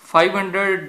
500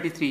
23.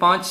5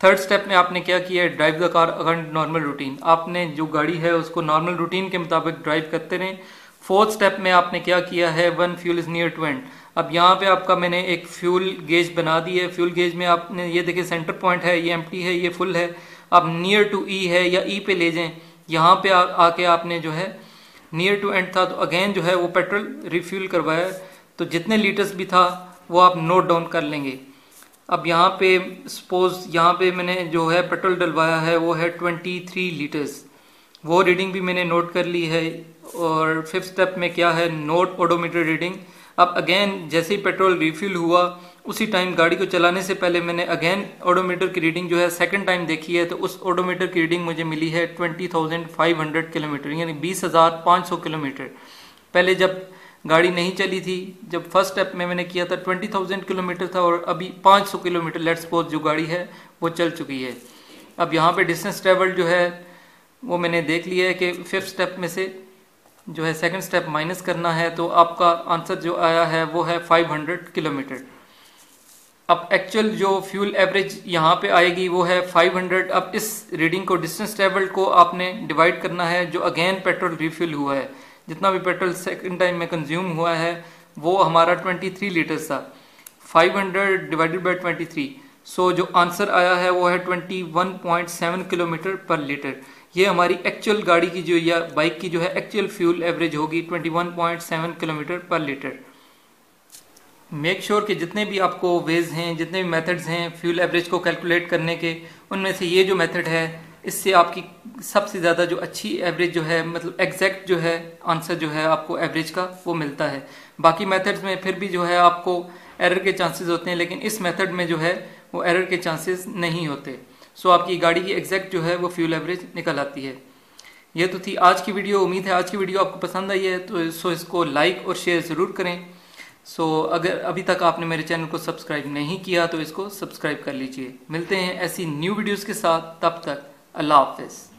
third step में आपने क्या किया है, drive the car according normal routine. आपने जो गाड़ी है उसको नॉर्मल रूटीन के मुताबिक ड्राइव करते रहें। फोर्थ स्टेप में आपने क्या किया है, one fuel is near to end. अब यहाँ पे आपका मैंने एक फ्यूल गेज बना दी है। फ्यूल गेज में आपने ये देखिए सेंटर पॉइंट है, ये एम्प्टी है, ये फुल है। आप नियर टू ई है या ई पे ले जाएं। यहाँ पे आके आपने जो है नियर टू एंड था तो अगेन जो है वो पेट्रोल रिफ्यूल करवाया, तो जितने लीटर्स भी था वो आप नोट डाउन कर लेंगे। अब यहाँ पे सपोज यहाँ पे मैंने जो है पेट्रोल डलवाया है वो है 23 लीटर्स, वो रीडिंग भी मैंने नोट कर ली है। और फिफ्थ स्टेप में क्या है, नोट ओडोमीटर रीडिंग। अब अगेन जैसे ही पेट्रोल रिफ्यूल हुआ उसी टाइम गाड़ी को चलाने से पहले मैंने अगेन ओडोमीटर की रीडिंग जो है सेकंड टाइम देखी है, तो उस ओडोमीटर की रीडिंग मुझे मिली है 20,500 किलोमीटर, यानी 20,500 किलोमीटर। पहले जब गाड़ी नहीं चली थी, जब फर्स्ट स्टेप में मैंने किया था 20,000 किलोमीटर था, और अभी 500 किलोमीटर लेट्स सपोज जो गाड़ी है वो चल चुकी है। अब यहाँ पे डिस्टेंस ट्रेवल जो है वो मैंने देख लिया है कि फिफ्थ स्टेप में से जो है सेकंड स्टेप माइनस करना है, तो आपका आंसर जो आया है वो है 500 किलोमीटर। अब एक्चुअल जो फ्यूल एवरेज यहाँ पे आएगी वो है 500। अब इस रीडिंग को डिस्टेंस ट्रेवल को आपने डिवाइड करना है जो अगेन पेट्रोल रिफ्यूल हुआ है। जितना भी पेट्रोल सेकंड टाइम में कंज्यूम हुआ है वो हमारा 23 लीटर्स था। 500 डिवाइडेड बाई 23, सो जो आंसर आया है वो है 21.7 किलोमीटर पर लीटर। ये हमारी एक्चुअल गाड़ी की जो या बाइक की जो है एक्चुअल फ्यूल एवरेज होगी 21.7 किलोमीटर पर लीटर। मेक श्योर कि जितने भी आपको वेज हैं, जितने भी मेथड्स हैं फ्यूल एवरेज को कैलकुलेट करने के, उनमें से ये जो मेथड है इससे आपकी सबसे ज़्यादा जो अच्छी एवरेज जो है, मतलब एग्जैक्ट जो है आंसर जो है आपको एवरेज का वो मिलता है। बाकी मेथड्स में फिर भी जो है आपको एरर के चांसेस होते हैं, लेकिन इस मेथड में जो है वो एरर के चांसेस नहीं होते। सो आपकी गाड़ी की एग्जैक्ट जो है वो फ्यूल एवरेज निकल आती है। ये तो थी आज की वीडियो। उम्मीद है आज की वीडियो आपको पसंद आई है, तो इसको लाइक और शेयर ज़रूर करें। अगर अभी तक आपने मेरे चैनल को सब्सक्राइब नहीं किया तो इसको सब्सक्राइब कर लीजिए। मिलते हैं ऐसी न्यू वीडियोज़ के साथ, तब तक अल्लाह हाफ़िज़।